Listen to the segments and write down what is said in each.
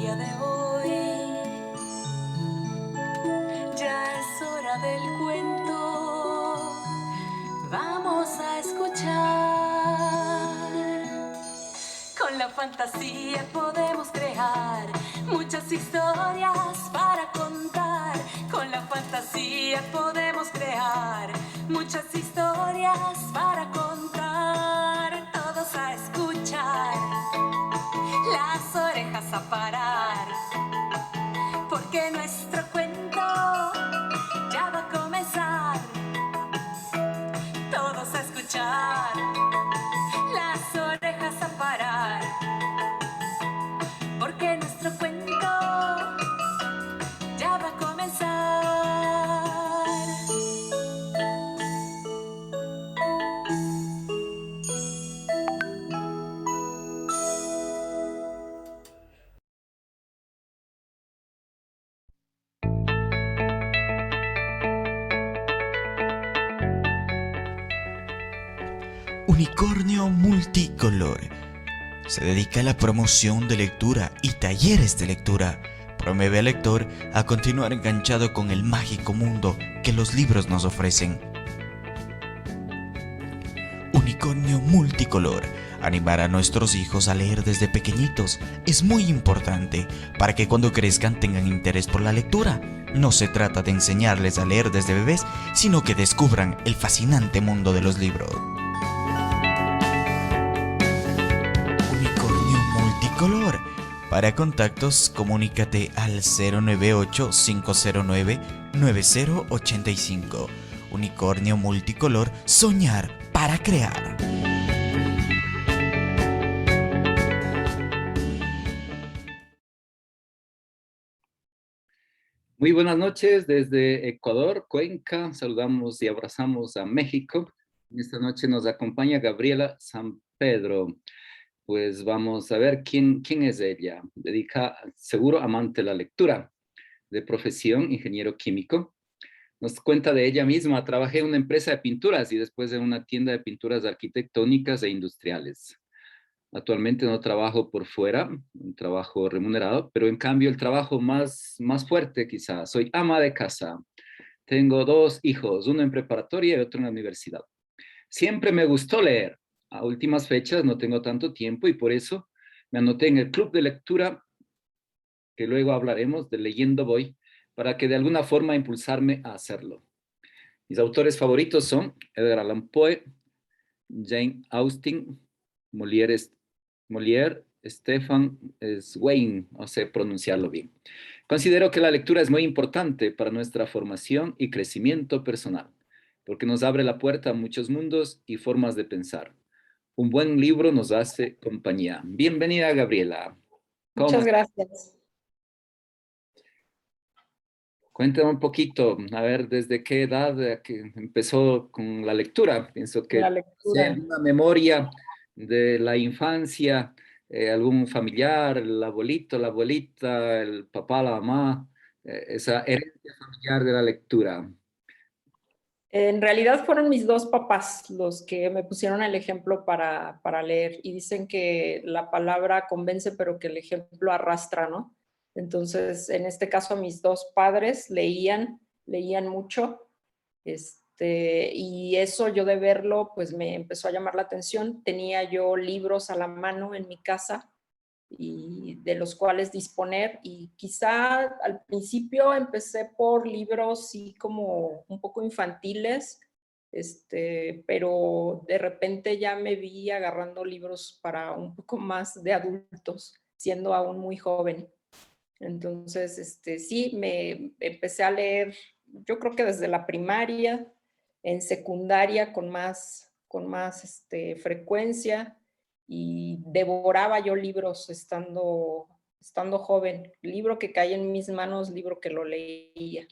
día de hoy. Ya es hora del cuento. Vamos a escuchar. Con la fantasía podemos crear muchas historias para contar. Con la fantasía podemos crear muchas historias para contar. Todos a escuchar, las orejas a parar, porque nuestro cuento ya va a comenzar. Todos a escuchar, las orejas a parar, porque nuestro cuento ya va a comenzar. Unicornio Multicolor se dedica a la promoción de lectura y talleres de lectura. Promueve al lector a continuar enganchado con el mágico mundo que los libros nos ofrecen. Unicornio Multicolor. Animar a nuestros hijos a leer desde pequeñitos es muy importante para que cuando crezcan tengan interés por la lectura. No se trata de enseñarles a leer desde bebés, sino que descubran el fascinante mundo de los libros. Unicornio Multicolor. Para contactos, comunícate al 098-509-9085. Unicornio Multicolor, soñar para crear. Muy buenas noches desde Ecuador, Cuenca. Saludamos y abrazamos a México. Esta noche nos acompaña Gabriela San Pedro. Pues vamos a ver quién es ella. Seguro amante de la lectura, de profesión ingeniero químico. Nos cuenta de ella misma: trabajé en una empresa de pinturas y después en una tienda de pinturas arquitectónicas e industriales. Actualmente no trabajo por fuera, un trabajo remunerado, pero en cambio el trabajo más fuerte quizás. Soy ama de casa. Tengo 2 hijos, uno en preparatoria y otro en la universidad. Siempre me gustó leer. A últimas fechas no tengo tanto tiempo y por eso me anoté en el club de lectura, que luego hablaremos de Leyendo Voy, para que de alguna forma impulsarme a hacerlo. Mis autores favoritos son Edgar Allan Poe, Jane Austen, Molière, Stefan Zweig, no sé pronunciarlo bien. Considero que la lectura es muy importante para nuestra formación y crecimiento personal, porque nos abre la puerta a muchos mundos y formas de pensar. Un buen libro nos hace compañía. Bienvenida, Gabriela. ¿Cómo Muchas estás? gracias. Cuéntame un poquito, a ver, ¿desde qué edad que empezó con la lectura? Pienso que La sea lectura. una memoria de la infancia, algún familiar, el abuelito, la abuelita, el papá, la mamá, esa herencia familiar de la lectura. En realidad fueron mis 2 papás los que me pusieron el ejemplo para leer y dicen que la palabra convence, pero que el ejemplo arrastra, ¿no? Entonces, en este caso, mis 2 padres leían mucho, y eso yo de verlo, pues me empezó a llamar la atención. Tenía yo libros a la mano en mi casa y de los cuales disponer, y quizá al principio empecé por libros sí como un poco infantiles, pero de repente ya me vi agarrando libros para un poco más de adultos, siendo aún muy joven. Entonces, sí, me empecé a leer, yo creo que desde la primaria, en secundaria con más frecuencia, y devoraba yo libros estando joven. Libro que caía en mis manos, libro que lo leía.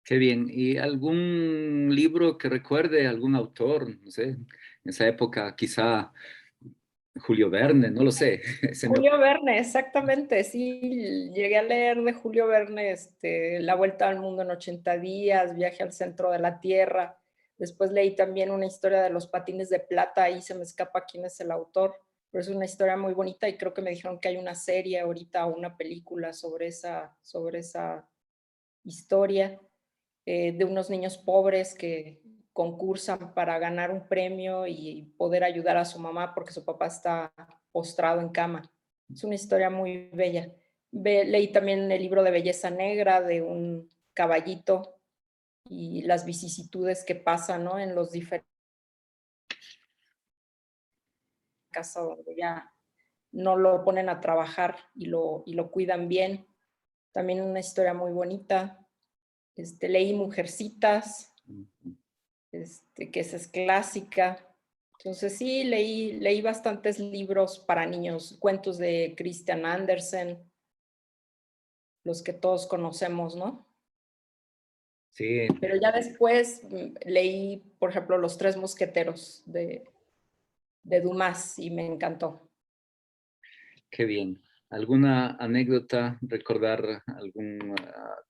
Qué bien. ¿Y algún libro que recuerde, algún autor? No sé, en esa época quizá Julio Verne, no lo sé. Julio Verne, exactamente, sí, llegué a leer de Julio Verne, La Vuelta al Mundo en 80 días, Viaje al Centro de la Tierra. Después leí también una historia de los patines de plata, ahí se me escapa quién es el autor. pero es una historia muy bonita y creo que me dijeron que hay una serie ahorita o una película sobre esa historia de unos niños pobres que concursan para ganar un premio y poder ayudar a su mamá porque su papá está postrado en cama. Es una historia muy bella. Leí también el libro de Belleza Negra de un caballito y las vicisitudes que pasan, ¿no? En los diferentes casos donde ya no lo ponen a trabajar y lo cuidan bien. También una historia muy bonita. Leí Mujercitas, que esa es clásica. Entonces sí, leí bastantes libros para niños, cuentos de Christian Andersen, los que todos conocemos, ¿no? Sí, Pero ya después leí, por ejemplo, Los Tres Mosqueteros de Dumas y me encantó. qué bien. ¿Alguna anécdota, recordar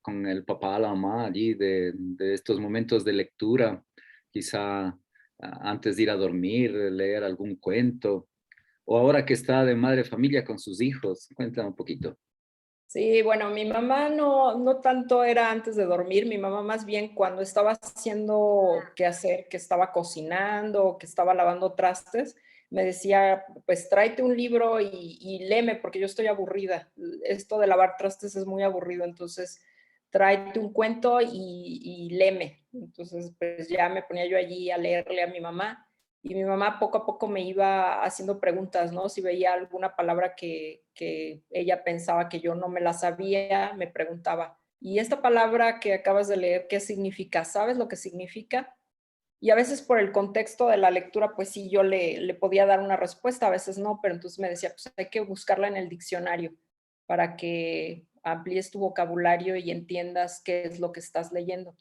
con el papá, la mamá allí de estos momentos de lectura? Quizá antes de ir a dormir, leer algún cuento. O ahora que está de madre familia con sus hijos. Cuéntame un poquito. Sí, bueno, mi mamá no tanto era antes de dormir, mi mamá más bien cuando estaba haciendo qué hacer, que estaba cocinando, que estaba lavando trastes, me decía, pues tráete un libro y léeme porque yo estoy aburrida. Esto de lavar trastes es muy aburrido, entonces tráete un cuento y léeme. Entonces, pues ya me ponía yo allí a leerle a mi mamá y mi mamá poco a poco me iba haciendo preguntas, ¿no? Si veía alguna palabra que ella pensaba que yo no me la sabía, me preguntaba, ¿y esta palabra que acabas de leer, qué significa? ¿Sabes lo que significa? Y a veces por el contexto de la lectura, pues sí, yo le podía dar una respuesta, a veces no, pero entonces me decía, pues hay que buscarla en el diccionario para que amplíes tu vocabulario y entiendas qué es lo que estás leyendo.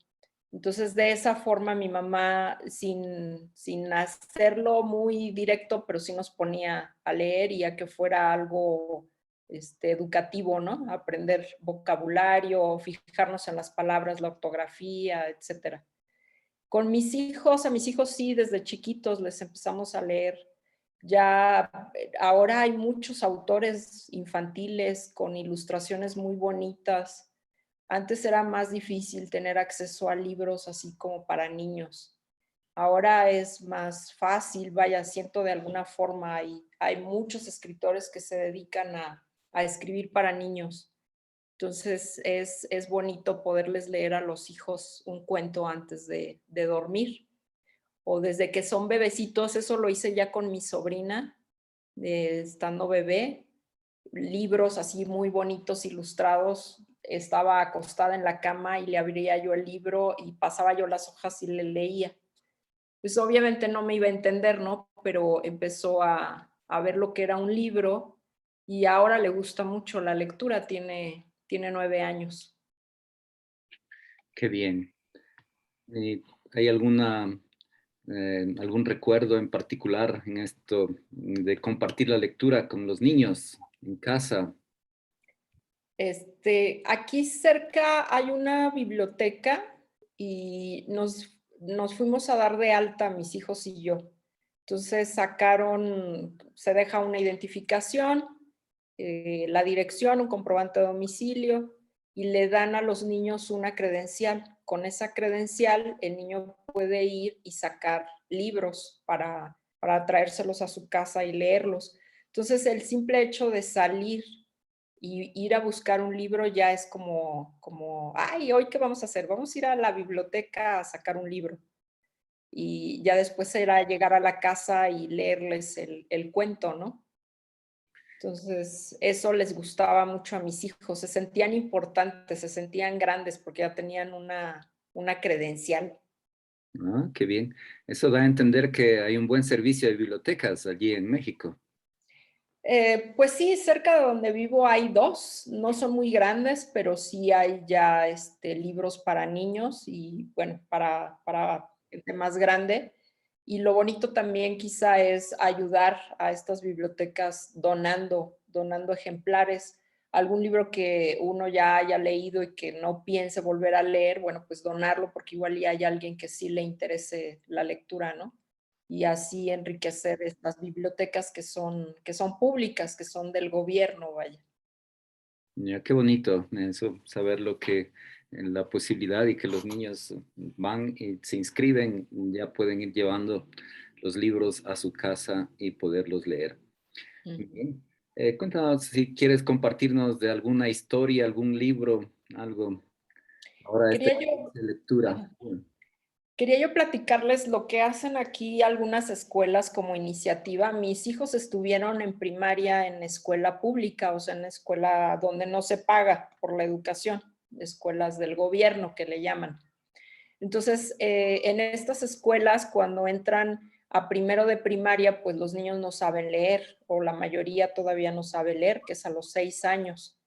Entonces, de esa forma, mi mamá, sin hacerlo muy directo, pero sí nos ponía a leer y a que fuera algo educativo, ¿no? Aprender vocabulario, fijarnos en las palabras, la ortografía, etcétera. Con a mis hijos sí, desde chiquitos les empezamos a leer. Ya ahora hay muchos autores infantiles con ilustraciones muy bonitas. Antes era más difícil tener acceso a libros así como para niños. Ahora es más fácil, vaya, siento de alguna forma, hay muchos escritores que se dedican a escribir para niños. Entonces es bonito poderles leer a los hijos un cuento antes de dormir. O desde que son bebecitos, eso lo hice ya con mi sobrina, estando bebé, libros así muy bonitos, ilustrados. Estaba acostada en la cama y le abría yo el libro y pasaba yo las hojas y le leía. Pues obviamente no me iba a entender, ¿no? Pero empezó a ver lo que era un libro y ahora le gusta mucho la lectura, tiene 9 años. Qué bien. ¿Y hay algún recuerdo en particular en esto de compartir la lectura con los niños en casa? Aquí cerca hay una biblioteca y nos fuimos a dar de alta mis hijos y yo. Entonces se deja una identificación, la dirección, un comprobante de domicilio y le dan a los niños una credencial. Con esa credencial el niño puede ir y sacar libros para traérselos a su casa y leerlos. Entonces el simple hecho de salir y ir a buscar un libro ya es ay, ¿hoy qué vamos a hacer? Vamos a ir a la biblioteca a sacar un libro. Y ya después era llegar a la casa y leerles el cuento, ¿no? Entonces, eso les gustaba mucho a mis hijos, se sentían importantes, se sentían grandes porque ya tenían una credencial. Ah, qué bien. Eso da a entender que hay un buen servicio de bibliotecas allí en México. Pues sí, cerca de donde vivo hay dos, no son muy grandes, pero sí hay ya libros para niños y bueno, para gente más grande. Y lo bonito también quizá es ayudar a estas bibliotecas donando ejemplares. Algún libro que uno ya haya leído y que no piense volver a leer, bueno, pues donarlo porque igual ya hay alguien que sí le interese la lectura, ¿no? y así enriquecer estas bibliotecas que son públicas, que son del gobierno, vaya. Ya, qué bonito eso, saber lo que, la posibilidad y que los niños van y se inscriben, ya pueden ir llevando los libros a su casa y poderlos leer. Ujú. Bien. Cuéntanos si quieres compartirnos de alguna historia, algún libro, algo. Ahora este Quería mes yo, de lectura. ajá. Quería yo platicarles lo que hacen aquí algunas escuelas como iniciativa. Mis hijos estuvieron en primaria en escuela pública, o sea, en escuela donde no se paga por la educación, escuelas del gobierno que le llaman. Entonces, en estas escuelas, cuando entran a primero de primaria, pues los niños no saben leer, o la mayoría todavía no sabe leer, que es a los 6 años.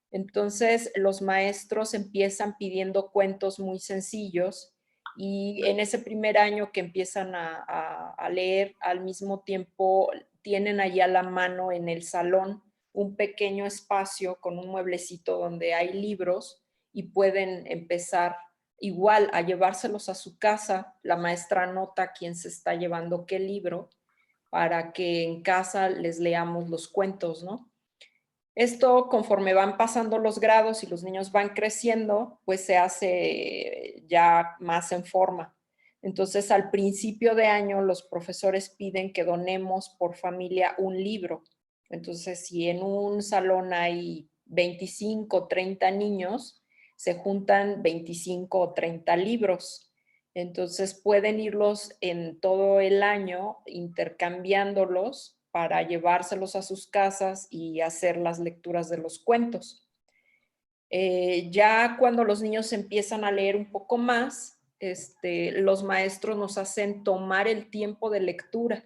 Entonces, los maestros empiezan pidiendo cuentos muy sencillos y en ese primer año que empiezan a leer, al mismo tiempo tienen allí a la mano en el salón un pequeño espacio con un mueblecito donde hay libros y pueden empezar igual a llevárselos a su casa. La maestra anota quién se está llevando qué libro para que en casa les leamos los cuentos, ¿no? Esto, conforme van pasando los grados y los niños van creciendo, pues se hace ya más en forma. Entonces, al principio de año, los profesores piden que donemos por familia un libro. Entonces, si en un salón hay 25 o 30 niños, se juntan 25 o 30 libros. Entonces, pueden irlos en todo el año intercambiándolos para llevárselos a sus casas y hacer las lecturas de los cuentos. Ya cuando los niños empiezan a leer un poco más, los maestros nos hacen tomar el tiempo de lectura.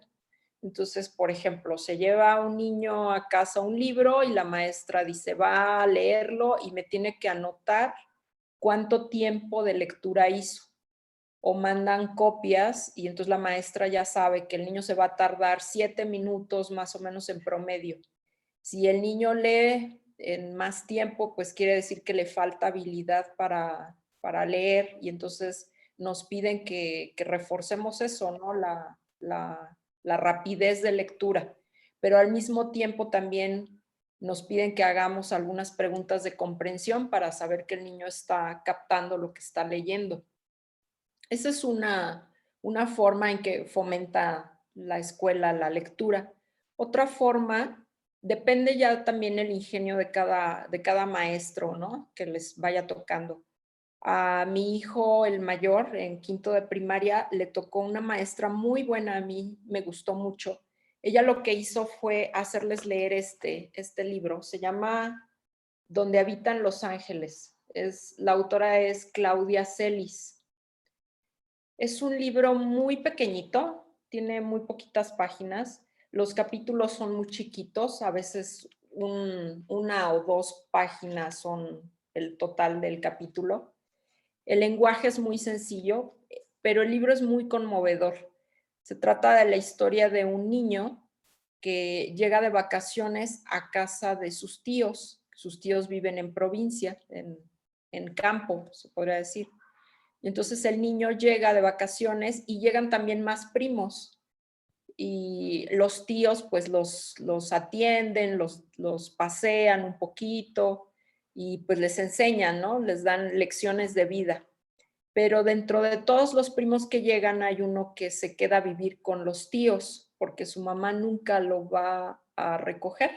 Entonces, por ejemplo, se lleva un niño a casa un libro y la maestra dice, va a leerlo y me tiene que anotar cuánto tiempo de lectura hizo. O mandan copias y entonces la maestra ya sabe que el niño se va a tardar 7 minutos más o menos en promedio. Si el niño lee en más tiempo, pues quiere decir que le falta habilidad para leer y entonces nos piden que reforcemos eso, ¿no? La rapidez de lectura. Pero al mismo tiempo también nos piden que hagamos algunas preguntas de comprensión para saber que el niño está captando lo que está leyendo. Esa es una forma en que fomenta la escuela la lectura. Otra forma, depende ya también el ingenio de cada maestro, ¿no? Que les vaya tocando. A mi hijo, el mayor, en quinto de primaria, le tocó una maestra muy buena, a mí me gustó mucho. Ella lo que hizo fue hacerles leer este libro. Se llama Donde habitan los ángeles. La autora es Claudia Celis. Es un libro muy pequeñito, tiene muy poquitas páginas. Los capítulos son muy chiquitos, a veces una o dos páginas son el total del capítulo. El lenguaje es muy sencillo, pero el libro es muy conmovedor. Se trata de la historia de un niño que llega de vacaciones a casa de sus tíos. Sus tíos viven en provincia, en campo, se podría decir. Y entonces el niño llega de vacaciones y llegan también más primos. Y los tíos pues los atienden, los pasean un poquito y pues les enseñan, ¿no? Les dan lecciones de vida. Pero dentro de todos los primos que llegan hay uno que se queda a vivir con los tíos porque su mamá nunca lo va a recoger.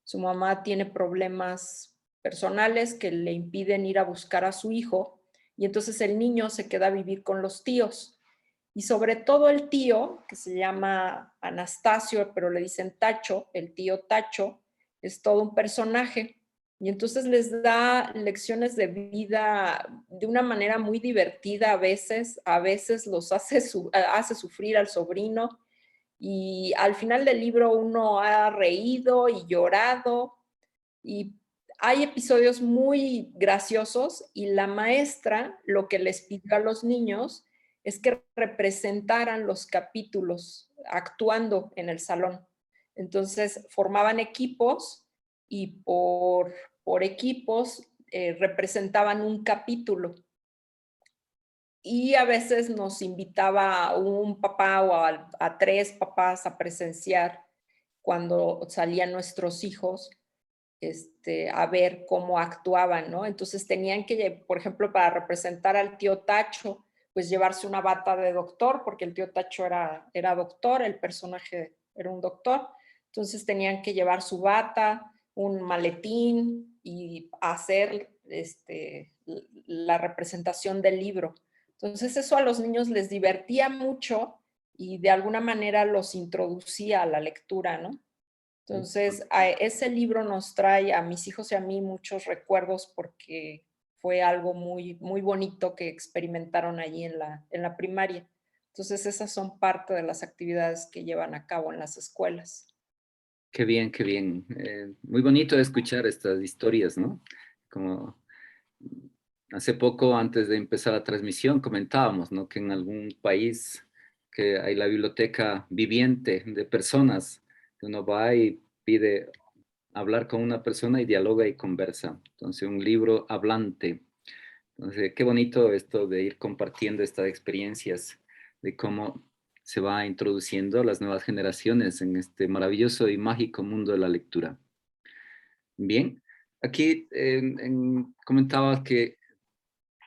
Su mamá tiene problemas personales que le impiden ir a buscar a su hijo y entonces el niño se queda a vivir con los tíos. Y sobre todo el tío, que se llama Anastasio, pero le dicen Tacho, el tío Tacho, es todo un personaje. Y entonces les da lecciones de vida de una manera muy divertida a veces los hace sufrir al sobrino y al final del libro uno ha reído y llorado y hay episodios muy graciosos y la maestra lo que les pidió a los niños es que representaran los capítulos actuando en el salón. Entonces formaban equipos y por equipos representaban un capítulo. y a veces nos invitaba a un papá o a 3 papás a presenciar cuando salían nuestros hijos, a ver cómo actuaban, ¿no? Entonces tenían que, por ejemplo, para representar al tío Tacho, pues llevarse una bata de doctor, porque el tío Tacho era doctor, el personaje era un doctor. Entonces tenían que llevar su bata, un maletín y hacer la representación del libro. Entonces eso a los niños les divertía mucho y de alguna manera los introducía a la lectura, ¿no? Entonces, ese libro nos trae a mis hijos y a mí muchos recuerdos porque fue algo muy, muy bonito que experimentaron allí en la primaria. Entonces, esas son parte de las actividades que llevan a cabo en las escuelas. Qué bien, qué bien. Muy bonito escuchar estas historias, ¿no? Como hace poco, antes de empezar la transmisión, comentábamos, ¿no? Que en algún país que hay la biblioteca viviente de personas, que uno va y pide hablar con una persona y dialoga y conversa. Entonces, un libro hablante. Entonces, qué bonito esto de ir compartiendo estas experiencias, de cómo se va introduciendo las nuevas generaciones en este maravilloso y mágico mundo de la lectura. Bien, aquí comentabas que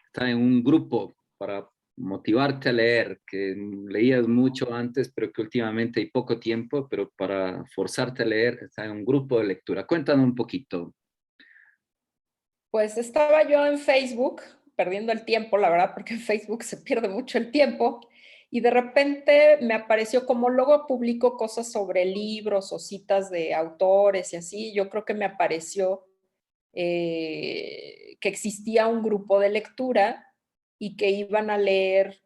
está en un grupo para motivarte a leer, que leías mucho antes, pero que últimamente hay poco tiempo, pero para forzarte a leer, está en un grupo de lectura. Cuéntanos un poquito. Pues estaba yo en Facebook, perdiendo el tiempo, la verdad, porque en Facebook se pierde mucho el tiempo, y de repente me apareció, como luego publico cosas sobre libros o citas de autores y así, yo creo que me apareció que existía un grupo de lectura y que iban a leer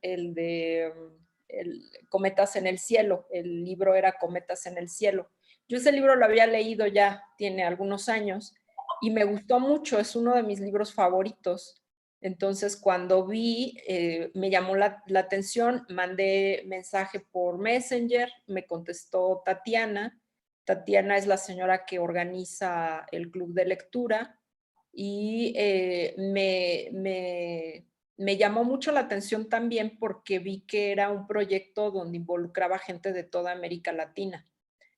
Cometas en el cielo. El libro era Cometas en el cielo. Yo ese libro lo había leído ya, tiene algunos años, y me gustó mucho, es uno de mis libros favoritos. Entonces, cuando vi, me llamó la atención, mandé mensaje por Messenger, me contestó Tatiana. Tatiana es la señora que organiza el club de lectura y me llamó mucho la atención también porque vi que era un proyecto donde involucraba gente de toda América Latina.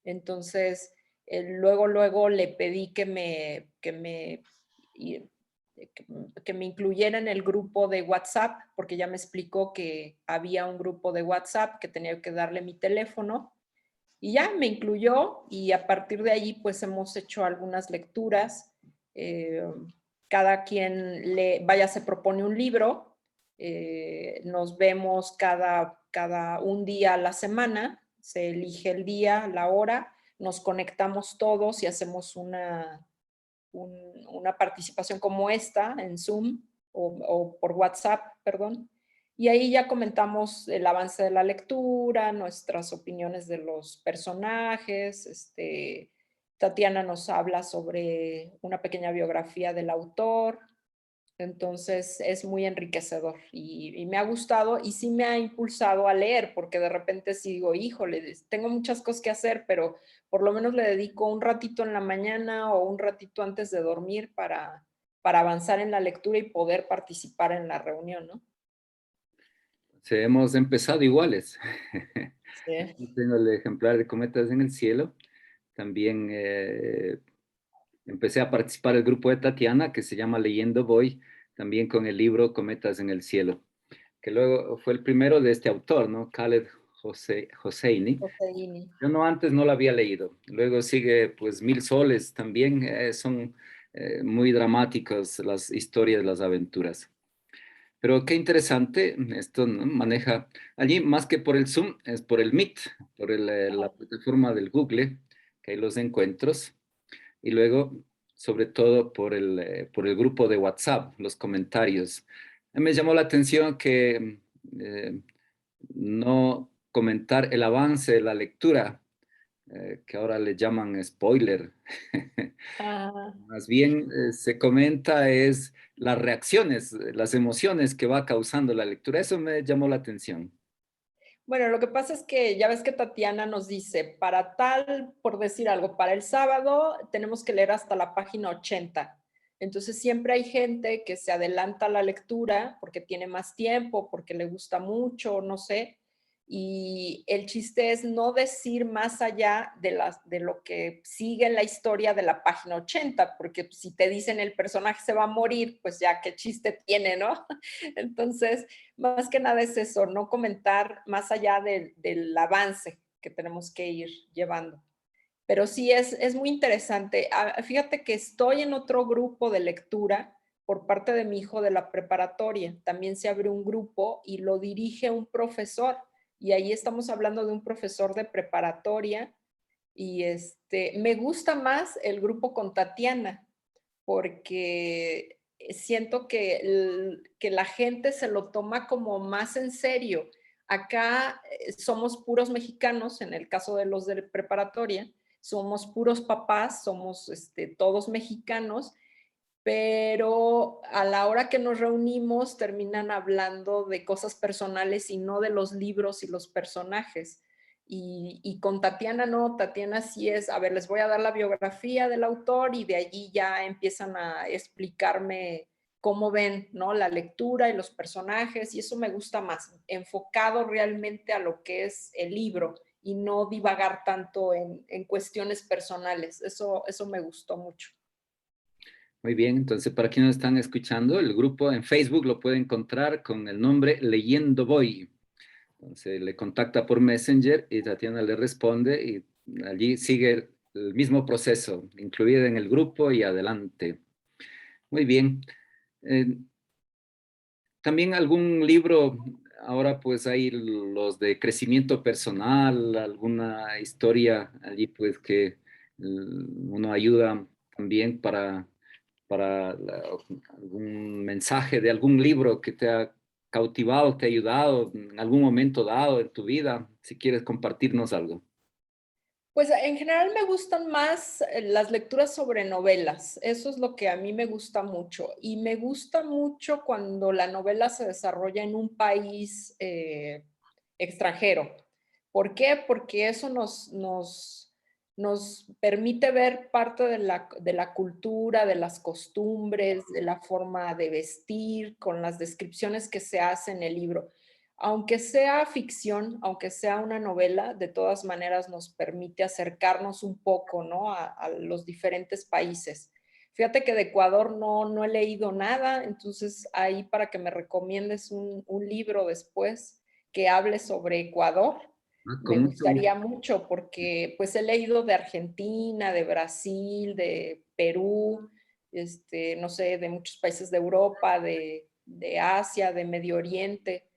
Entonces, luego le pedí que me incluyera en el grupo de WhatsApp, porque ya me explicó que había un grupo de WhatsApp que tenía que darle mi teléfono y ya me incluyó y a partir de allí pues hemos hecho algunas lecturas. Eh, Cada quien se propone un libro, nos vemos cada un día a la semana, se elige el día, la hora, nos conectamos todos y hacemos una participación como esta en Zoom o por WhatsApp, perdón. Y ahí ya comentamos el avance de la lectura, nuestras opiniones de los personajes. Tatiana nos habla sobre una pequeña biografía del autor. Entonces es muy enriquecedor y me ha gustado y sí me ha impulsado a leer, porque de repente sí digo, híjole, tengo muchas cosas que hacer, pero por lo menos le dedico un ratito en la mañana o un ratito antes de dormir para avanzar en la lectura y poder participar en la reunión, ¿no? Sí, hemos empezado iguales. Sí. Aquí tengo el ejemplar de Cometas en el cielo. También empecé a participar del grupo de Tatiana, que se llama Leyendo Voy, también con el libro Cometas en el cielo, que luego fue el primero de este autor, ¿no? Khaled Hosseini. Joseini. Yo no, antes no lo había leído. Luego sigue, pues, Mil Soles también. Son muy dramáticas las historias, las aventuras. Pero qué interesante, esto, ¿no? Maneja allí más que por el Zoom, es por el Meet, por la plataforma del Google, que hay los encuentros, y luego, sobre todo, por el grupo de WhatsApp, los comentarios. Me llamó la atención que eh, no comentar el avance de la lectura, que ahora le llaman spoiler. Ah, Más bien se comenta es las reacciones, las emociones que va causando la lectura. Eso me llamó la atención. bueno, lo que pasa es que ya ves que Tatiana nos dice, para tal, por decir algo, para el sábado tenemos que leer hasta la página 80. Entonces siempre hay gente que se adelanta a la lectura porque tiene más tiempo, porque le gusta mucho, no sé. Y el chiste es no decir más allá de lo que sigue en la historia de la página 80, porque si te dicen el personaje se va a morir, pues ya qué chiste tiene, ¿no? Entonces, más que nada es eso, no comentar más allá del avance que tenemos que ir llevando. Pero sí es muy interesante. Fíjate que estoy en otro grupo de lectura por parte de mi hijo de la preparatoria. También se abrió un grupo y lo dirige un profesor. Y ahí estamos hablando de un profesor de preparatoria. Y me gusta más el grupo con Tatiana, porque siento que la gente se lo toma como más en serio. Acá somos puros mexicanos, en el caso de los de preparatoria, somos puros papás, somos todos mexicanos, pero a la hora que nos reunimos terminan hablando de cosas personales y no de los libros y los personajes. Y con Tatiana no, Tatiana sí es, a ver, les voy a dar la biografía del autor y de allí ya empiezan a explicarme cómo ven, ¿no? La lectura y los personajes, y eso me gusta más, enfocado realmente a lo que es el libro y no divagar tanto en cuestiones personales. Eso me gustó mucho. Muy bien, entonces para quienes están escuchando, el grupo en Facebook lo puede encontrar con el nombre Leyendo Voy. Entonces le contacta por Messenger y Tatiana le responde y allí sigue el mismo proceso, incluida en el grupo y adelante. Muy bien. Eh, También algún libro, ahora pues hay los de crecimiento personal, alguna historia allí pues que uno ayuda también para algún mensaje de algún libro que te ha cautivado, te ha ayudado en algún momento dado en tu vida, si quieres compartirnos algo. Pues en general me gustan más las lecturas sobre novelas. Eso es lo que a mí me gusta mucho. Y me gusta mucho cuando la novela se desarrolla en un país extranjero. ¿Por qué? Porque eso nos permite ver parte de la cultura, de las costumbres, de la forma de vestir, con las descripciones que se hacen en el libro. Aunque sea ficción, aunque sea una novela, de todas maneras nos permite acercarnos un poco, ¿no? A los diferentes países. Fíjate que de Ecuador no he leído nada, entonces ahí para que me recomiendes un libro después que hable sobre Ecuador, Ah, me con mucho gusto. gustaría mucho porque pues he leído de Argentina, de Brasil, de Perú, no sé, de muchos países de Europa, de Asia, de Medio Oriente,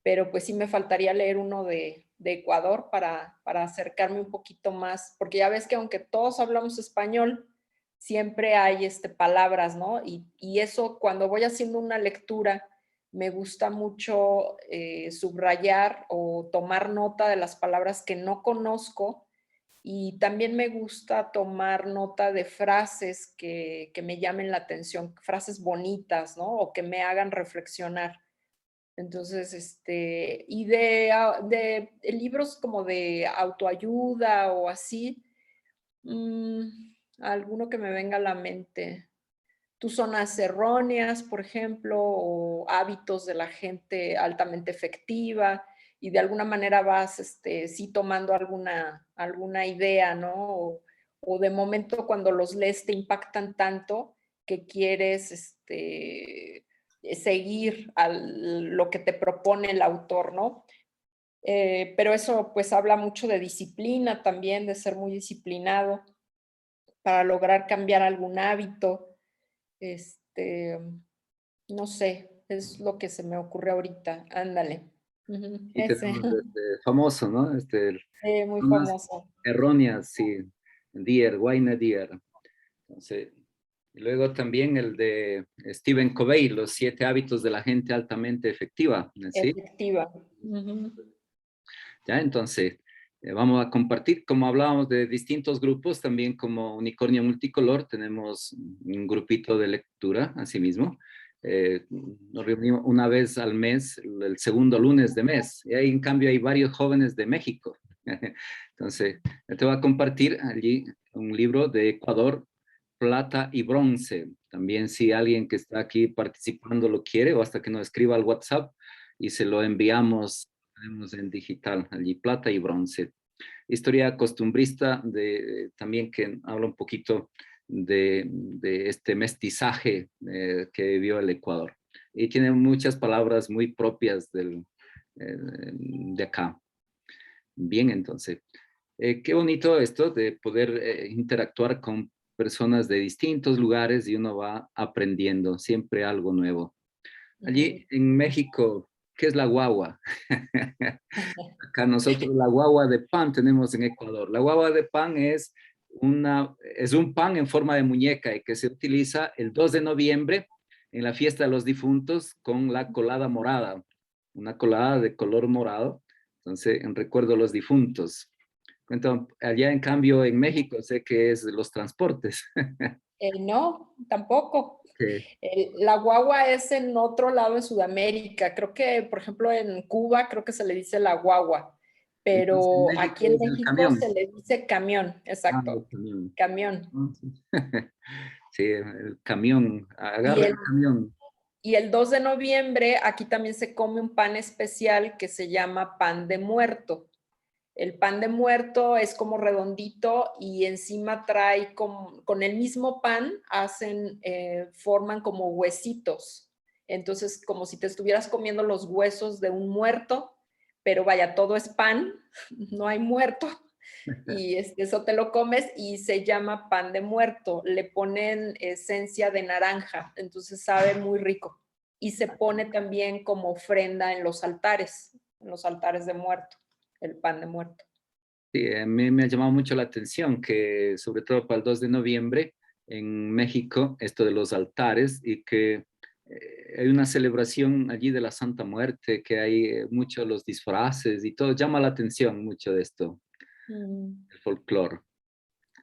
pero pues sí me faltaría leer uno de Ecuador para acercarme un poquito más, porque ya ves que aunque todos hablamos español, siempre hay palabras, ¿no? Y eso cuando voy haciendo una lectura, me gusta mucho subrayar o tomar nota de las palabras que no conozco y también me gusta tomar nota de frases que me llamen la atención, frases bonitas, ¿no? O que me hagan reflexionar. Entonces, y de libros como de autoayuda o así, mm, alguno que me venga a la mente. Tus zonas erróneas, por ejemplo, o hábitos de la gente altamente efectiva, y de alguna manera vas, sí tomando alguna idea, ¿no? O de momento cuando los lees te impactan tanto que quieres, seguir lo que te propone el autor, ¿no? Pero eso pues habla mucho de disciplina también, de ser muy disciplinado para lograr cambiar algún hábito. Este, no sé, es lo que se me ocurre ahorita. Ándale. Ujú, Y ese, tenemos famoso, ¿no? muy Zonas famoso. erróneas, sí. Deer, Wayne Deer. Entonces, y luego también el de Stephen Covey, Los 7 hábitos de la gente altamente efectiva, ¿sí? Efectiva. Ujú. Ya, entonces, vamos a compartir, como hablábamos de distintos grupos, también como Unicornio Multicolor, tenemos un grupito de lectura, asimismo. Nos reunimos una vez al mes, el segundo lunes de mes, y ahí en cambio hay varios jóvenes de México. Entonces, te voy a compartir allí un libro de Ecuador plata y bronce. También si alguien que está aquí participando lo quiere, o hasta que nos escriba al WhatsApp y se lo enviamos, tenemos en digital, allí plata y bronce. Historia costumbrista también que habla un poquito de este mestizaje que vivió el Ecuador. Y tiene muchas palabras muy propias de acá. Bien, entonces, qué bonito esto de poder interactuar con personas de distintos lugares y uno va aprendiendo siempre algo nuevo. Allí en México, ¿qué es la guagua? Acá nosotros la guagua de pan tenemos en Ecuador. La guagua de pan es un pan en forma de muñeca y que se utiliza el 2 de noviembre en la fiesta de los difuntos con la colada morada, una colada de color morado, entonces en recuerdo a los difuntos. Entonces, allá en cambio en México sé que es los transportes. No, tampoco. Que, La guagua es en otro lado de Sudamérica. Creo que, por ejemplo, en Cuba creo que se le dice la guagua, entonces en pero México aquí en es el México camión. se le dice camión, Ah, el exacto, camión. camión. Sí, el camión, Y agarra el el, camión. y el 2 de noviembre aquí también se come un pan especial que se llama pan de muerto. El pan de muerto es como redondito y encima trae con el mismo pan, forman como huesitos. Entonces, como si te estuvieras comiendo los huesos de un muerto, pero vaya, todo es pan, no hay muerto. Y eso te lo comes y se llama pan de muerto. Le ponen esencia de naranja, entonces sabe muy rico. Y se pone también como ofrenda en los altares de muerto, el pan de muerto. Sí, a mí me ha llamado mucho la atención que, sobre todo para el 2 de noviembre, en México, esto de los altares y que hay una celebración allí de la Santa Muerte, que hay muchos los disfraces y todo, llama la atención mucho de esto, Mm. el folclore.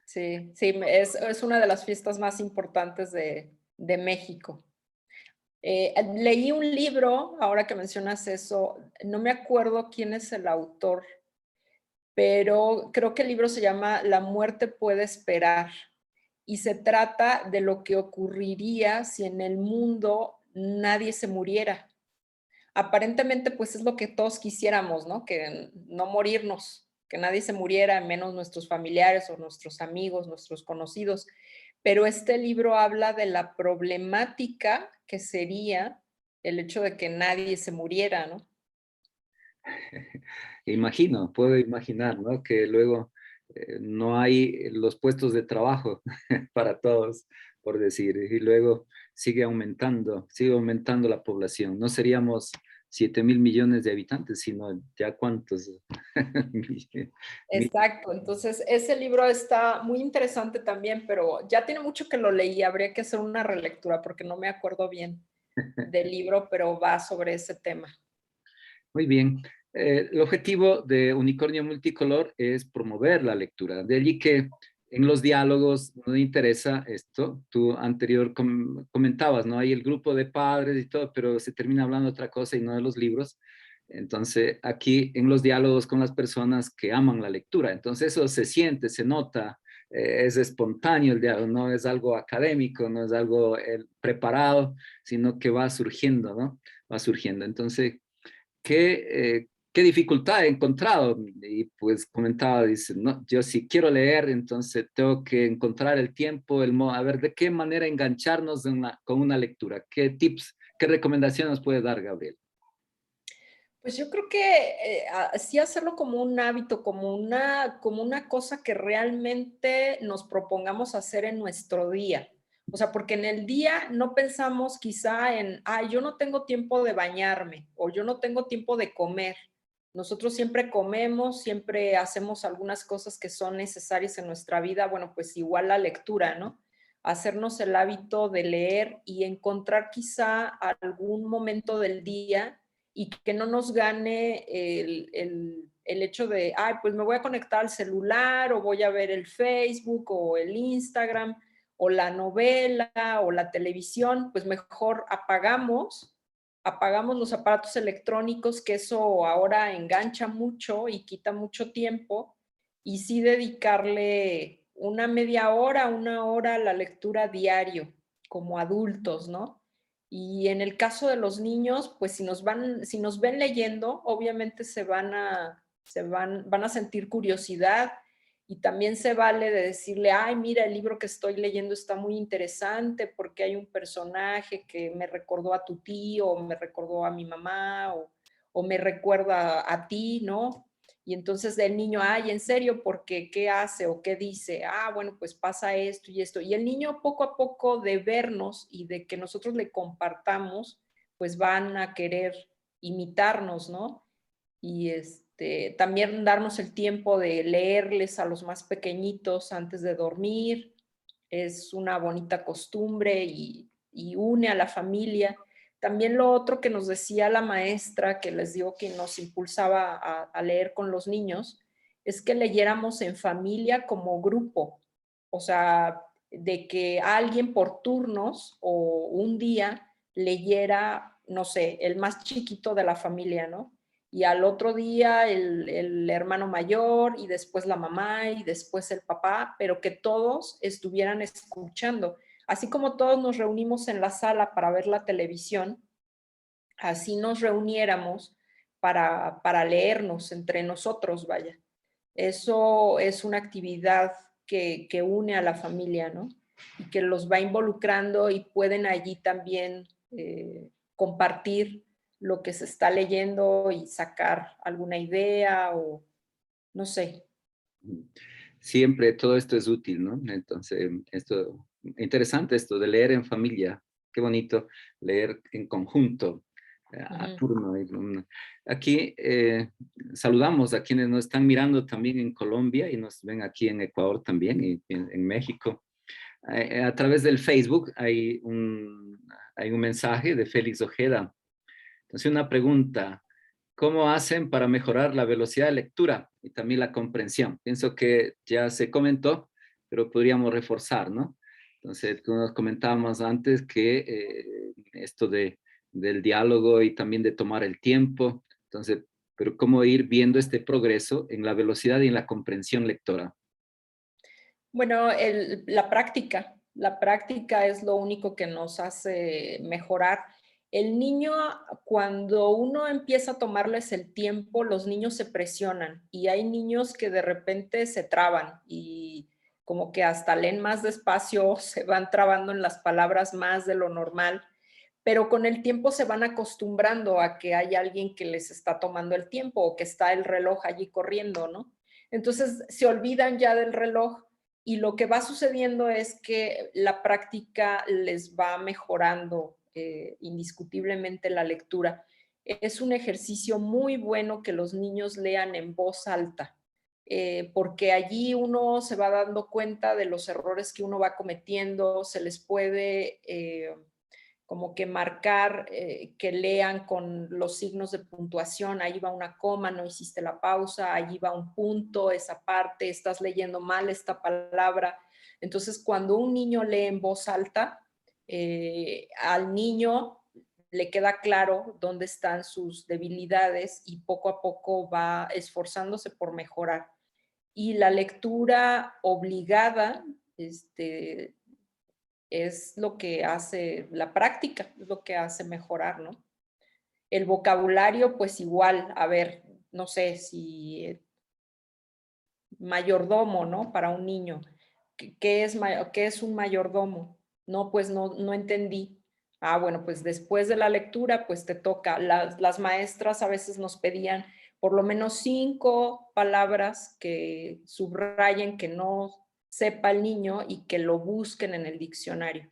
Sí, sí, es una de las fiestas más importantes de México. Leí un libro, ahora que mencionas eso, no me acuerdo quién es el autor, pero creo que el libro se llama La muerte puede esperar y se trata de lo que ocurriría si en el mundo nadie se muriera. Aparentemente, pues es lo que todos quisiéramos, ¿no? Que no morirnos, que nadie se muriera, menos nuestros familiares o nuestros amigos, nuestros conocidos. Pero este libro habla de la problemática que sería el hecho de que nadie se muriera, ¿no? Imagino, puedo imaginar, ¿no? Que luego no hay los puestos de trabajo para todos, por decir, y luego sigue aumentando la población. No seríamos 7.000 millones de habitantes, sino ya cuántos. Exacto, entonces ese libro está muy interesante también, pero ya tiene mucho que lo leí, habría que hacer una relectura porque no me acuerdo bien del libro, pero va sobre ese tema. Muy bien. El objetivo de Unicornio Multicolor es promover la lectura. De allí que en los diálogos nos interesa esto. Tú anterior comentabas, ¿no? Hay el grupo de padres y todo, pero se termina hablando de otra cosa y no de los libros. Entonces, aquí en los diálogos con las personas que aman la lectura. Entonces, eso se siente, se nota, es espontáneo el diálogo, no es algo académico, no es algo preparado, sino que va surgiendo, ¿no? Va surgiendo. Entonces, qué dificultad he encontrado. Y pues comentaba, dice, no, yo si quiero leer, entonces tengo que encontrar el tiempo, a ver de qué manera engancharnos con una lectura. ¿Qué tips, qué recomendaciones nos puede dar, Gabriel? Pues yo creo que sí hacerlo como un hábito, como una cosa que realmente nos propongamos hacer en nuestro día. O sea, porque en el día no pensamos quizá en, ay, yo no tengo tiempo de bañarme o yo no tengo tiempo de comer. Nosotros siempre comemos, siempre hacemos algunas cosas que son necesarias en nuestra vida. Bueno, pues igual la lectura, ¿no? Hacernos el hábito de leer y encontrar quizá algún momento del día y que no nos gane el hecho de, ay, pues me voy a conectar al celular o voy a ver el Facebook o el Instagram o la novela o la televisión, pues mejor apagamos los aparatos electrónicos, que eso ahora engancha mucho y quita mucho tiempo, y sí dedicarle una media hora, una hora la lectura diario, como adultos, ¿no? Y en el caso de los niños, pues si nos ven leyendo, obviamente van a sentir curiosidad y también se vale de decirle, ay, mira, el libro que estoy leyendo está muy interesante porque hay un personaje que me recordó a tu tío, o me recordó a mi mamá, o me recuerda a ti, ¿no? Y entonces el niño, ay, ¿en serio? ¿Por qué? ¿Qué hace o qué dice? Ah, bueno, pues pasa esto y esto. Y el niño poco a poco de vernos y de que nosotros le compartamos, pues van a querer imitarnos, ¿no? Y también darnos el tiempo de leerles a los más pequeñitos antes de dormir. Es una bonita costumbre y une a la familia. También lo otro que nos decía la maestra, que les digo que nos impulsaba a leer con los niños, es que leyéramos en familia como grupo. O sea, de que alguien por turnos o un día leyera, no sé, el más chiquito de la familia, ¿no? Y al otro día el hermano mayor y después la mamá y después el papá, pero que todos estuvieran escuchando. Así como todos nos reunimos en la sala para ver la televisión, así nos reuniéramos para leernos entre nosotros, vaya. Eso es una actividad que une a la familia, ¿no? Y que los va involucrando y pueden allí también compartir lo que se está leyendo y sacar alguna idea o no sé. Siempre todo esto es útil, ¿no? Entonces, interesante esto de leer en familia. Qué bonito leer en conjunto, a turno. Aquí saludamos a quienes nos están mirando también en Colombia y nos ven aquí en Ecuador también y en México. A través del Facebook hay un mensaje de Félix Ojeda. Entonces, una pregunta. ¿Cómo hacen para mejorar la velocidad de lectura y también la comprensión? Pienso que ya se comentó, pero podríamos reforzar, ¿no? Entonces, tú nos comentábamos antes que esto del diálogo y también de tomar el tiempo. Entonces, pero ¿cómo ir viendo este progreso en la velocidad y en la comprensión lectora? Bueno, la práctica es lo único que nos hace mejorar. El niño, cuando uno empieza a tomarles el tiempo, los niños se presionan y hay niños que de repente se traban y como que hasta leen más despacio, se van trabando en las palabras más de lo normal, pero con el tiempo se van acostumbrando a que hay alguien que les está tomando el tiempo o que está el reloj allí corriendo, ¿no? Entonces se olvidan ya del reloj y lo que va sucediendo es que la práctica les va mejorando indiscutiblemente la lectura. Es un ejercicio muy bueno que los niños lean en voz alta, porque allí uno se va dando cuenta de los errores que uno va cometiendo, se les puede como que marcar, que lean con los signos de puntuación, ahí va una coma, no hiciste la pausa, allí va un punto, esa parte, estás leyendo mal esta palabra. Entonces, cuando un niño lee en voz alta, al niño le queda claro dónde están sus debilidades y poco a poco va esforzándose por mejorar. Y la lectura obligada, es lo que hace la práctica, es lo que hace mejorar, ¿no? El vocabulario, pues igual, a ver, no sé si mayordomo, ¿no? Para un niño. ¿Qué es un mayordomo? No, pues no entendí. Ah, bueno, pues después de la lectura, pues te toca. Las maestras a veces nos pedían por lo menos 5 palabras que subrayen, que no sepa el niño y que lo busquen en el diccionario.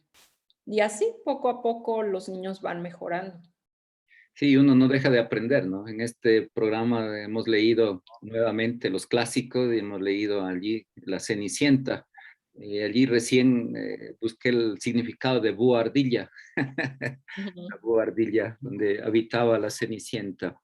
Y así, poco a poco, los niños van mejorando. Sí, uno no deja de aprender, ¿no? En este programa hemos leído nuevamente los clásicos y hemos leído allí La Cenicienta. Y allí recién busqué el significado de buhardilla, la buhardilla, donde habitaba la Cenicienta.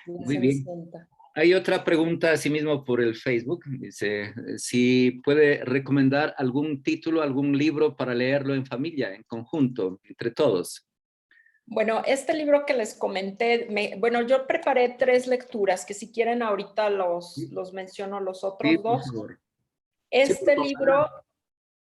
La Muy bien. Cenicienta. Hay otra pregunta, asimismo por el Facebook. Dice, si puede recomendar algún título, algún libro para leerlo en familia, en conjunto, entre todos. Bueno, este libro que les comenté, bueno, yo preparé 3 lecturas, que si quieren ahorita los menciono los Sí, otros por 2. favor. Sí, por Este favor. libro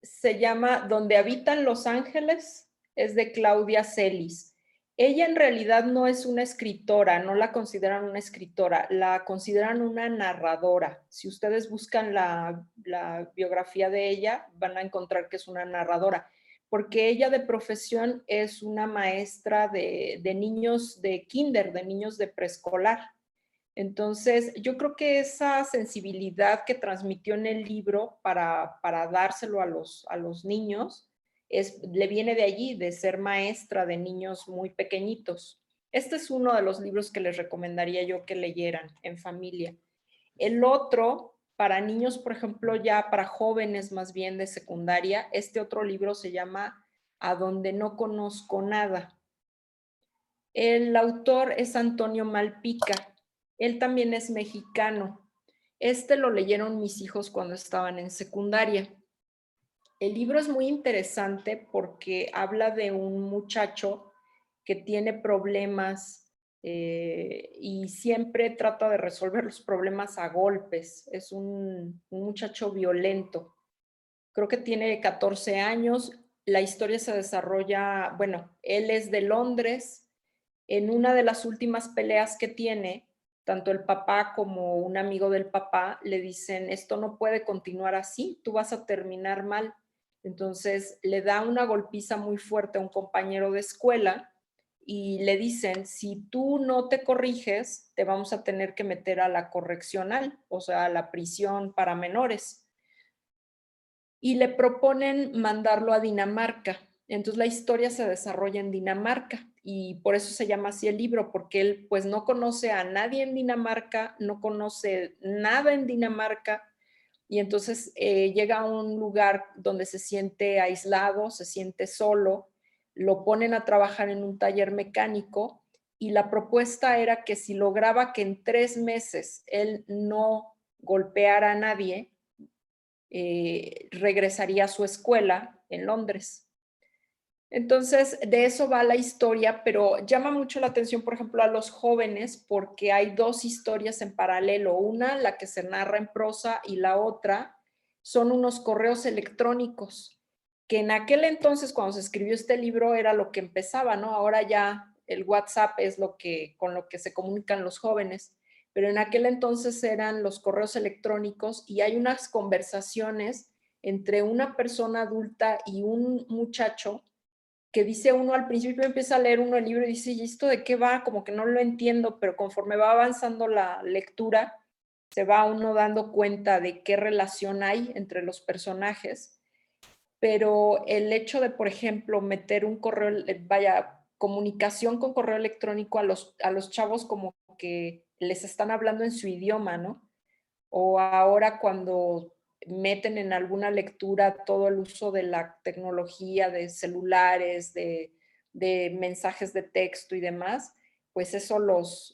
se llama Donde habitan los ángeles, es de Claudia Celis. Ella en realidad no es una escritora, no la consideran una escritora, la consideran una narradora. Si ustedes buscan la biografía de ella, van a encontrar que es una narradora, porque ella de profesión es una maestra de niños de kinder, de niños de preescolar. Entonces, yo creo que esa sensibilidad que transmitió en el libro para dárselo a los niños, le viene de allí, de ser maestra de niños muy pequeñitos. Este es uno de los libros que les recomendaría yo que leyeran en familia. El otro, para niños, por ejemplo, ya para jóvenes más bien de secundaria, este otro libro se llama A donde no conozco nada. El autor es Antonio Malpica. Él también es mexicano. Este lo leyeron mis hijos cuando estaban en secundaria. El libro es muy interesante porque habla de un muchacho que tiene problemas y siempre trata de resolver los problemas a golpes. Es un muchacho violento. Creo que tiene 14 años. La historia se desarrolla, bueno, él es de Londres. En una de las últimas peleas que tiene, tanto el papá como un amigo del papá le dicen, esto no puede continuar así, tú vas a terminar mal. Entonces le da una golpiza muy fuerte a un compañero de escuela y le dicen, si tú no te corriges, te vamos a tener que meter a la correccional, o sea, a la prisión para menores. Y le proponen mandarlo a Dinamarca. Entonces la historia se desarrolla en Dinamarca y por eso se llama así el libro, porque él pues no conoce a nadie en Dinamarca, no conoce nada en Dinamarca y entonces llega a un lugar donde se siente aislado, se siente solo, lo ponen a trabajar en un taller mecánico y la propuesta era que si lograba que en 3 meses él no golpeara a nadie, regresaría a su escuela en Londres. Entonces, de eso va la historia, pero llama mucho la atención, por ejemplo, a los jóvenes, porque hay dos historias en paralelo. Una, la que se narra en prosa, y la otra son unos correos electrónicos, que en aquel entonces, cuando se escribió este libro, era lo que empezaba, ¿no? Ahora ya el WhatsApp es con lo que se comunican los jóvenes, pero en aquel entonces eran los correos electrónicos y hay unas conversaciones entre una persona adulta y un muchacho que dice uno al principio, empieza a leer uno el libro y dice, ¿y esto de qué va? Como que no lo entiendo, pero conforme va avanzando la lectura, se va uno dando cuenta de qué relación hay entre los personajes. Pero el hecho de, por ejemplo, meter un correo, vaya, comunicación con correo electrónico a los chavos como que les están hablando en su idioma, ¿no? O ahora cuando meten en alguna lectura todo el uso de la tecnología, de celulares, de mensajes de texto y demás, pues eso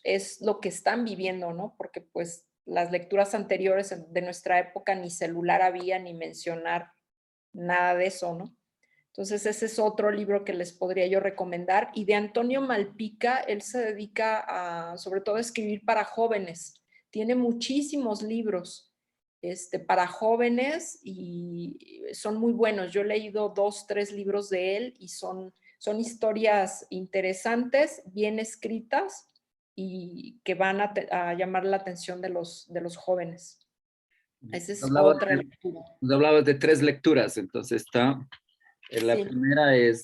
es lo que están viviendo, ¿no? Porque pues las lecturas anteriores de nuestra época ni celular había, ni mencionar nada de eso, ¿no? Entonces ese es otro libro que les podría yo recomendar. Y de Antonio Malpica, él se dedica sobre todo a escribir para jóvenes. Tiene muchísimos libros para jóvenes y son muy buenos. Yo he leído 2, 3 libros de él y son historias interesantes, bien escritas y que van a llamar la atención de los jóvenes. Esa es otra lectura. Nos hablabas de 3 lecturas, entonces está, la Sí. primera es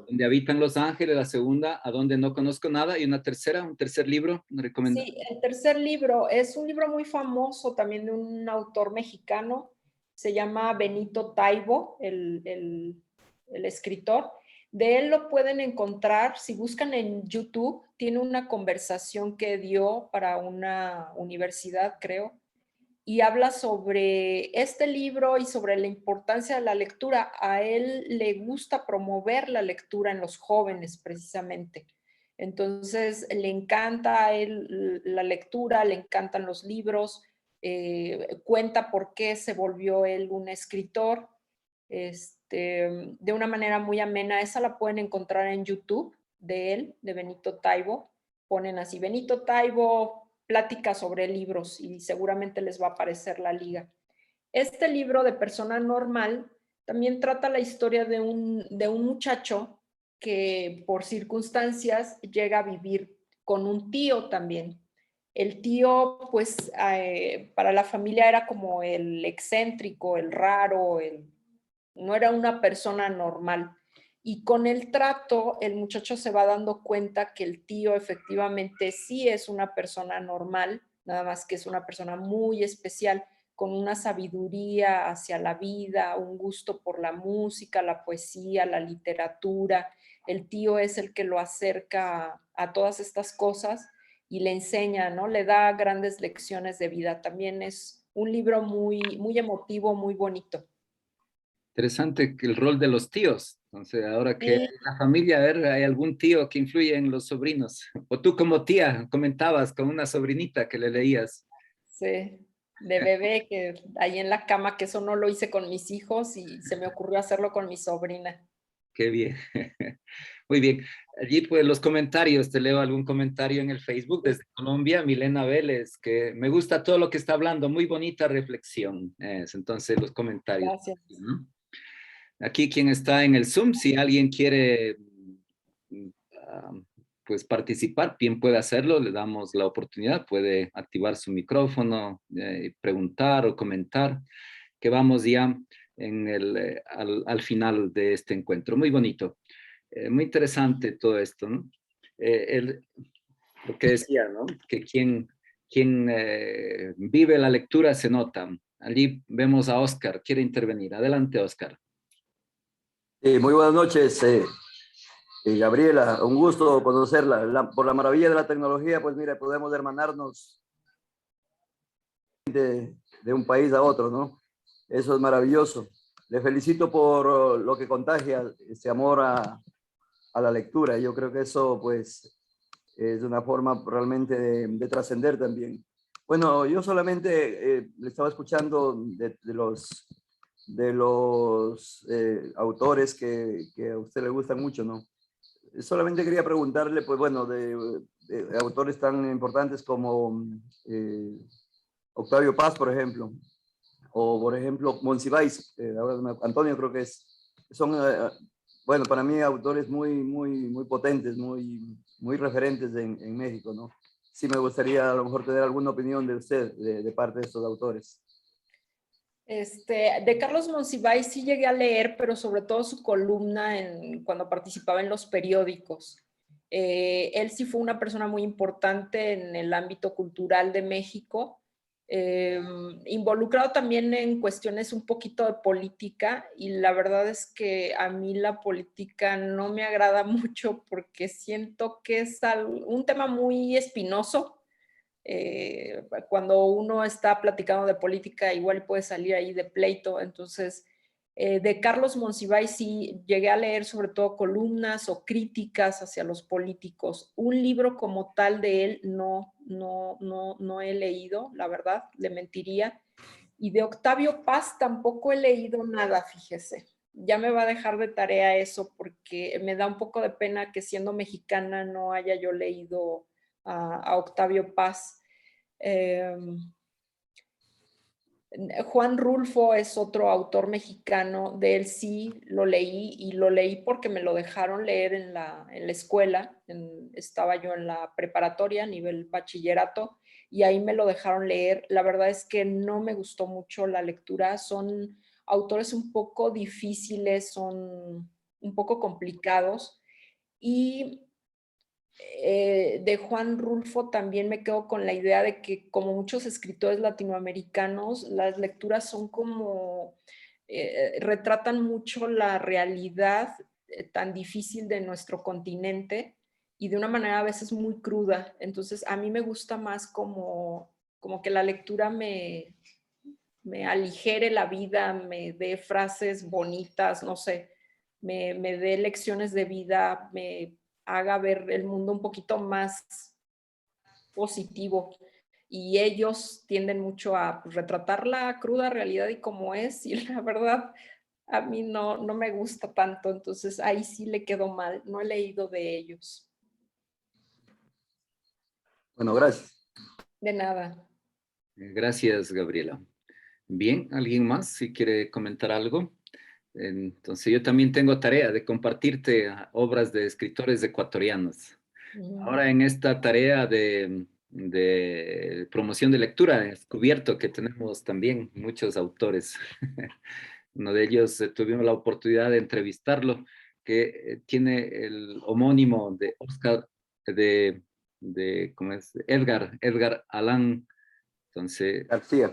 Donde habitan los ángeles, la segunda, A donde no conozco nada, y una tercera, un tercer libro, ¿me recomiendas? Sí, el tercer libro es un libro muy famoso también de un autor mexicano, se llama Benito Taibo, el escritor. De él lo pueden encontrar, si buscan en YouTube, tiene una conversación que dio para una universidad, creo, y habla sobre este libro y sobre la importancia de la lectura. A él le gusta promover la lectura en los jóvenes, precisamente. Entonces, le encanta a él la lectura, le encantan los libros, cuenta por qué se volvió él un escritor, de una manera muy amena. Esa la pueden encontrar en YouTube de él, de Benito Taibo. Ponen así, Benito Taibo, plática sobre libros y seguramente les va a aparecer la liga. Este libro de Persona Normal también trata la historia de un muchacho que por circunstancias llega a vivir con un tío también. El tío, pues, para la familia era como el excéntrico, el raro, no era una persona normal. Y con el trato, el muchacho se va dando cuenta que el tío efectivamente sí es una persona normal, nada más que es una persona muy especial, con una sabiduría hacia la vida, un gusto por la música, la poesía, la literatura. El tío es el que lo acerca a todas estas cosas y le enseña, ¿no? Le da grandes lecciones de vida. También es un libro muy, muy emotivo, muy bonito. Interesante que el rol de los tíos. Entonces, ahora que Sí, hay la familia, a ver, ¿hay algún tío que influye en los sobrinos? O tú como tía comentabas con una sobrinita que le leías. sí, de bebé, que ahí en la cama, que eso no lo hice con mis hijos y se me ocurrió hacerlo con mi sobrina. Qué bien. Muy bien. Allí, pues, los comentarios. Te leo algún comentario en el Facebook Sí, desde Colombia. Milena Vélez, que me gusta todo lo que está hablando. Muy bonita reflexión. Entonces, los comentarios. gracias. ¿No? Aquí, quien está en el Zoom, si alguien quiere mm, ah, pues participar, bien puede hacerlo. Le damos la oportunidad. Puede activar su micrófono, preguntar o comentar, que vamos ya al final de este encuentro. Muy bonito. Muy interesante todo esto, ¿no? Lo que decía, ¿no? Que quien vive la lectura se nota. Allí vemos a Oscar, quiere intervenir. Adelante, Oscar. Muy buenas noches, Gabriela. Un gusto conocerla. Por la maravilla de la tecnología, pues mire, podemos hermanarnos de un país a otro, ¿no? Eso es maravilloso. Le felicito por lo que contagia ese amor a la lectura. Yo creo que eso, pues, es una forma realmente de trascender también. Bueno, yo solamente le estaba escuchando de los autores que a usted le gustan mucho, ¿no? Solamente quería preguntarle, pues bueno, de autores tan importantes como Octavio Paz, por ejemplo, o por ejemplo Monsiváis, Antonio creo que es, son, bueno, para mí autores muy potentes, muy referentes en México, ¿no? Sí me gustaría a lo mejor tener alguna opinión de usted de parte de estos autores. De Carlos Monsiváis sí llegué a leer, pero sobre todo su columna cuando participaba en los periódicos. Él sí fue una persona muy importante en el ámbito cultural de México, involucrado también en cuestiones un poquito de política, y la verdad es que a mí la política no me agrada mucho porque siento que es un tema muy espinoso. Cuando uno está platicando de política, igual puede salir ahí de pleito. Entonces, de Carlos Monsiváis sí llegué a leer sobre todo columnas o críticas hacia los políticos. Un libro como tal de él no he leído, la verdad, le mentiría. Y de Octavio Paz tampoco he leído nada, fíjese. Ya me va a dejar de tarea eso porque me da un poco de pena que siendo mexicana no haya yo leído a Octavio Paz. Eh, Juan Rulfo es otro autor mexicano, de él sí lo leí, y lo leí porque me lo dejaron leer en la escuela. Estaba yo en la preparatoria, nivel bachillerato, y ahí me lo dejaron leer. La verdad es que no me gustó mucho la lectura. Son autores un poco difíciles, son un poco complicados, y de Juan Rulfo también me quedo con la idea de que, como muchos escritores latinoamericanos, las lecturas son como, retratan mucho la realidad tan difícil de nuestro continente, y de una manera a veces muy cruda. Entonces a mí me gusta más como que la lectura me aligere la vida, me dé frases bonitas, no sé, me dé lecciones de vida, me haga ver el mundo un poquito más positivo. Y ellos tienden mucho a, pues, retratar la cruda realidad y cómo es, y la verdad a mí no me gusta tanto. Entonces ahí sí le quedó mal, no he leído de ellos. Bueno, gracias. De nada. Gracias, Gabriela. Bien, ¿alguien más si quiere comentar algo? Entonces yo también tengo tarea de compartirte obras de escritores ecuatorianos. Ahora en esta tarea de promoción de lectura he descubierto que tenemos también muchos autores. Uno de ellos tuvimos la oportunidad de entrevistarlo, que tiene el homónimo de Oscar, ¿cómo es? Edgar Allan. Entonces, García.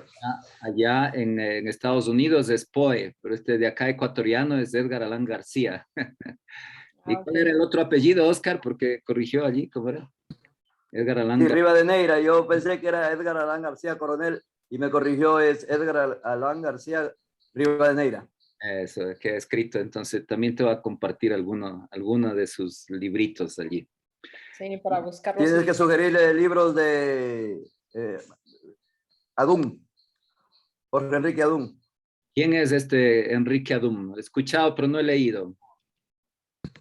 allá en Estados Unidos es Poe, pero este de acá ecuatoriano es Edgar Allan García. ¿Y Ah, cuál ok. era el otro apellido, Oscar? Porque corrigió allí, ¿cómo era? Edgar Allan Sí, García. Rivadeneira. Yo pensé que era Edgar Alán García Coronel y me corrigió, es Edgar Alán García Rivadeneira. Eso, que ha escrito. Entonces, también te va a compartir alguno de sus libritos allí. Sí, para buscarlos. Tienes que sugerirle libros de eh, Adún, Jorge Enrique Adún. ¿Quién es este Enrique Adum? He escuchado, pero no he leído.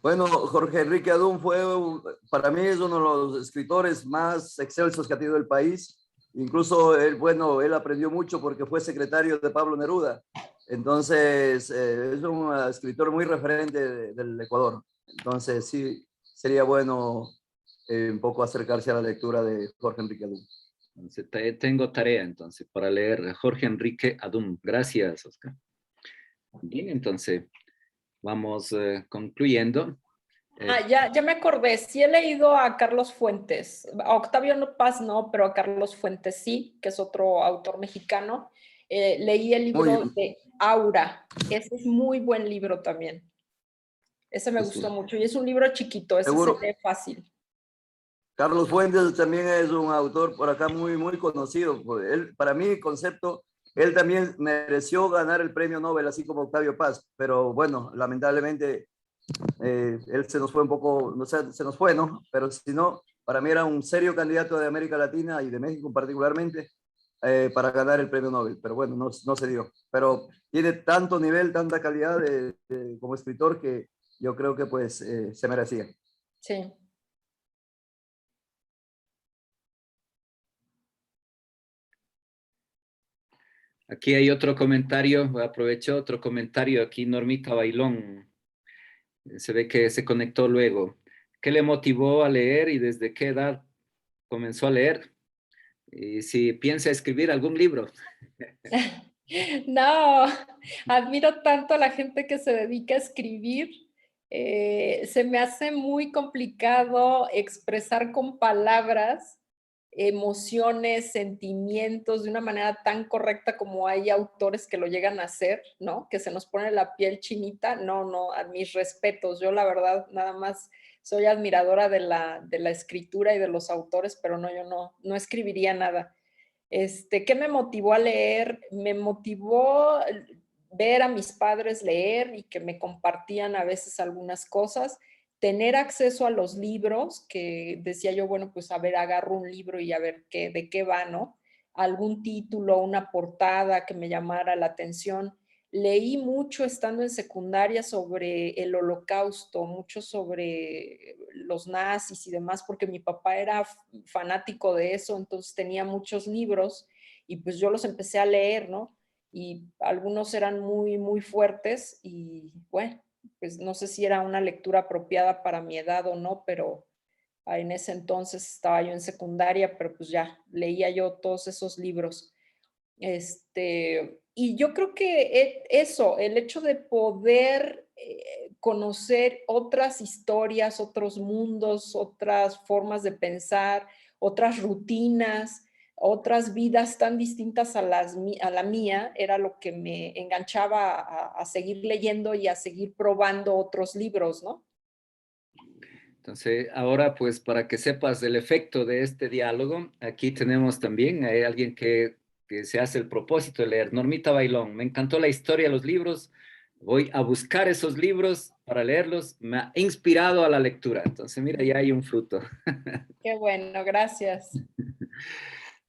Bueno, Jorge Enrique Adún para mí es uno de los escritores más excelsos que ha tenido el país. Incluso él, bueno, él aprendió mucho porque fue secretario de Pablo Neruda. Entonces, es un escritor muy referente del Ecuador. Entonces, sí, sería bueno un poco acercarse a la lectura de Jorge Enrique Adún. Entonces, tengo tarea entonces para leer Jorge Enrique Adum. Gracias, Oscar. Bien, entonces vamos concluyendo. Ya me acordé, sí he leído a Carlos Fuentes, a Octavio Paz no, pero a Carlos Fuentes sí, que es otro autor mexicano. Leí el Muy, libro de Aura, ese es muy buen libro también. Ese me sí, gustó mucho y es un libro chiquito, ese se seguro. lee fácil. Carlos Fuentes también es un autor por acá muy conocido. Él, para mi concepto, él también mereció ganar el premio Nobel, así como Octavio Paz, pero bueno, lamentablemente él se nos fue un poco, no sé, se nos fue, ¿no? Pero si no, para mí era un serio candidato de América Latina y de México particularmente para ganar el premio Nobel, pero bueno, no se dio. Pero tiene tanto nivel, tanta calidad como escritor que yo creo que pues se merecía. Sí. Aquí hay otro comentario, aprovecho otro comentario aquí, Normita Bailón. Se ve que se conectó luego. ¿Qué le motivó a leer y desde qué edad comenzó a leer? Y si piensa escribir algún libro. No, admiro tanto a la gente que se dedica a escribir. Se me hace muy complicado expresar con palabras emociones, sentimientos de una manera tan correcta como hay autores que lo llegan a hacer, ¿no? Que se nos pone la piel chinita. No, a mis respetos. Yo la verdad nada más soy admiradora de la escritura y de los autores, pero no, yo no escribiría nada. ¿Qué me motivó a leer? Me motivó ver a mis padres leer y que me compartían a veces algunas cosas, tener acceso a los libros, que decía yo, bueno, pues a ver, agarro un libro y a ver de qué va, ¿no? Algún título, una portada que me llamara la atención. Leí mucho estando en secundaria sobre el Holocausto, mucho sobre los nazis y demás, porque mi papá era fanático de eso, entonces tenía muchos libros y pues yo los empecé a leer, ¿no? Y algunos eran muy fuertes y bueno, pues no sé si era una lectura apropiada para mi edad o no, pero en ese entonces estaba yo en secundaria, pero pues ya leía yo todos esos libros. Y yo creo que eso, el hecho de poder conocer otras historias, otros mundos, otras formas de pensar, otras rutinas, otras vidas tan distintas a la mía, era lo que me enganchaba a seguir leyendo y a seguir probando otros libros, ¿no? Entonces, ahora pues para que sepas el efecto de este diálogo, aquí tenemos también a alguien que se hace el propósito de leer, Normita Bailón. Me encantó la historia de los libros, voy a buscar esos libros para leerlos, me ha inspirado a la lectura. Entonces, mira, ya hay un fruto. Qué bueno, gracias.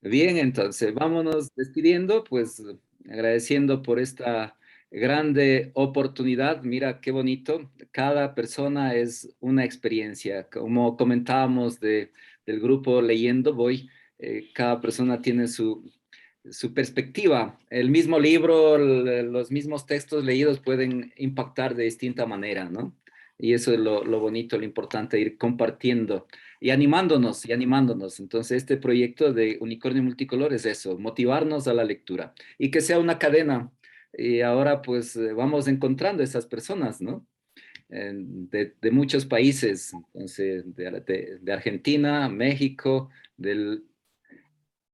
Bien, entonces, vámonos despidiendo, pues agradeciendo por esta grande oportunidad. Mira qué bonito. Cada persona es una experiencia. Como comentábamos del grupo Leyendo Voy, cada persona tiene su perspectiva. El mismo libro, los mismos textos leídos pueden impactar de distinta manera, ¿no? Y eso es lo bonito, lo importante, ir compartiendo y animándonos, y animándonos. Entonces, este proyecto de Unicornio Multicolor es eso, motivarnos a la lectura y que sea una cadena. Y ahora, pues, vamos encontrando esas personas, ¿no? De muchos países, entonces, de Argentina, México, del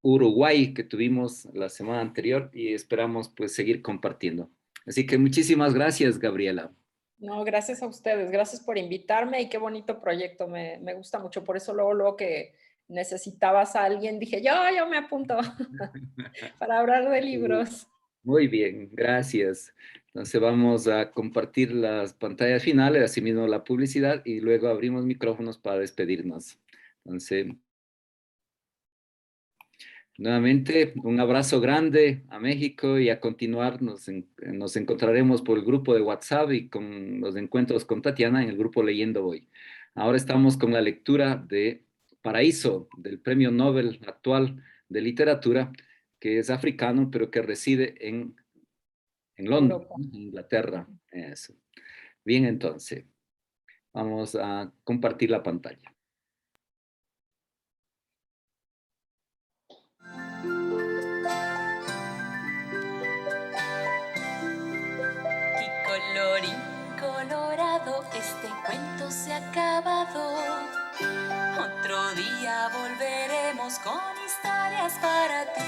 Uruguay que tuvimos la semana anterior y esperamos pues seguir compartiendo. Así que muchísimas gracias, Gabriela. No, gracias a ustedes, gracias por invitarme y qué bonito proyecto, me gusta mucho. Por eso luego que necesitabas a alguien, dije, yo me apunto para hablar de libros. Muy bien, gracias. Entonces vamos a compartir las pantallas finales, asimismo la publicidad y luego abrimos micrófonos para despedirnos. Entonces, nuevamente, un abrazo grande a México y a continuar nos encontraremos por el grupo de WhatsApp y con los encuentros con Tatiana en el grupo Leyendo Hoy. Ahora estamos con la lectura de Paraíso, del Premio Nobel actual de Literatura, que es africano, pero que reside en Londres, Europa. ¿no? Inglaterra. Eso. Bien, entonces, vamos a compartir la pantalla. Y colorín colorado, este cuento se ha acabado. Otro día volveremos con historias para ti.